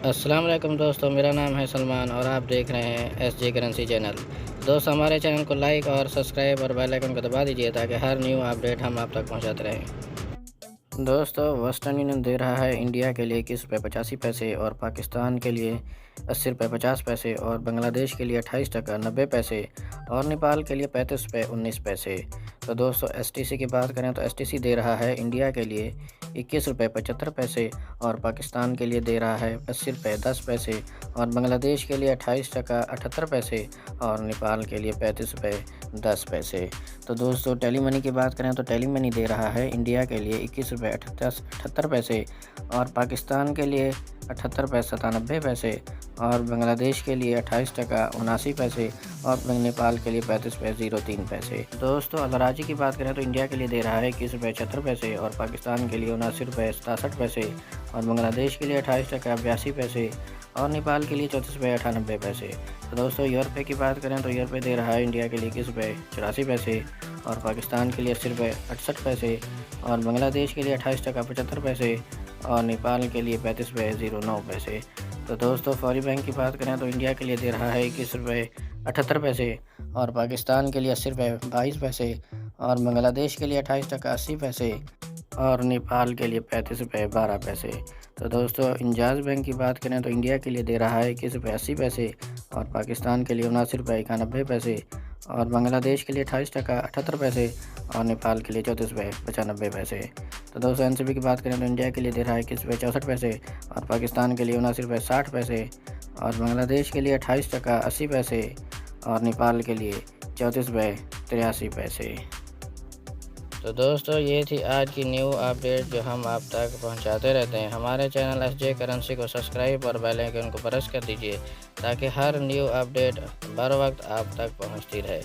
अस्सलाम वालेकुम दोस्तों, मेरा नाम है सलमान और आप देख रहे हैं एसजे करेंसी चैनल। दोस्तों, हमारे चैनल को लाइक और सब्सक्राइब और बेल आइकन को दबा दीजिए ताकि हर न्यू अपडेट हम आप तक पहुंचाते रहें। दोस्तों, वेस्टर्न यूनियन दे रहा है इंडिया के लिए 21 रुपये 85 पैसे और पाकिस्तान के लिए 80 रुपये 50 पैसे और बांग्लादेश के लिए 28 टका 90 पैसे और नेपाल के लिए 35 रुपये 19 पैसे। तो दोस्तों, एसटीसी की बात करें तो एसटीसी दे रहा है इंडिया के लिए 21 रुपये 75 पैसे और पाकिस्तान के लिए दे रहा है 80 रुपये 10 पैसे और बांग्लादेश के लिए 28 टका 78 पैसे और नेपाल के लिए 35 रुपये 10 पैसे। तो दोस्तों, टेली मनी की बात करें तो टेली मनी दे रहा है इंडिया के लिए 21 रुपये 78 पैसे और पाकिस्तान के लिए 78 रुपये 97 पैसे और बांग्लादेश के लिए 28 टका 79 पैसे और नेपाल के लिए 35 रुपये 03 पैसे। दोस्तों, अलराजी की बात करें तो इंडिया के लिए दे रहा है 21 रुपये 76 पैसे और पाकिस्तान के लिए 79 रुपये 67 पैसे और बांग्लादेश के लिए 28 टका 82 पैसे और नेपाल के लिए 34 रुपये 98 पैसे। तो दोस्तों, यूरोपे की बात करें तो यूरोपे दे रहा है इंडिया के लिए 21 रुपये 84 पैसे और पाकिस्तान के लिए 80 रुपये 68 पैसे और बांग्लादेश के लिए 28 टका 75 पैसे और नेपाल के लिए 35 रुपये 09 पैसे। तो दोस्तों, फौरी बैंक की बात करें तो इंडिया के लिए दे रहा है 21 रुपये 78 पैसे और पाकिस्तान के लिए 80 रुपये 22 पैसे और बांग्लादेश के लिए 28 टका 80 पैसे और नेपाल के लिए 35 रुपये 12 पैसे। तो दोस्तों, इंजाज बैंक की बात करें तो इंडिया के लिए दे रहा है 21 रुपये 80 पैसे और पाकिस्तान के लिए 79 रुपये 91 पैसे और बांग्लादेश के लिए 28 टका 78 पैसे और नेपाल के लिए 34 रुपये 95 पैसे। तो दोस्तों, एनसीबी की बात करें तो इंडिया के लिए दे रहा है 21 रुपये 64 पैसे और पाकिस्तान के लिए 79 रुपये 60 पैसे और बांग्लादेश के लिए 28 टका 80 पैसे और नेपाल के लिए 34 रुपये 83 पैसे। तो दोस्तों, ये थी आज की न्यू अपडेट जो हम आप तक पहुंचाते रहते हैं। हमारे चैनल एसजे करेंसी को सब्सक्राइब और बेल आइकन को प्रेस कर दीजिए ताकि हर न्यू अपडेट बर वक्त आप तक पहुंचती रहे।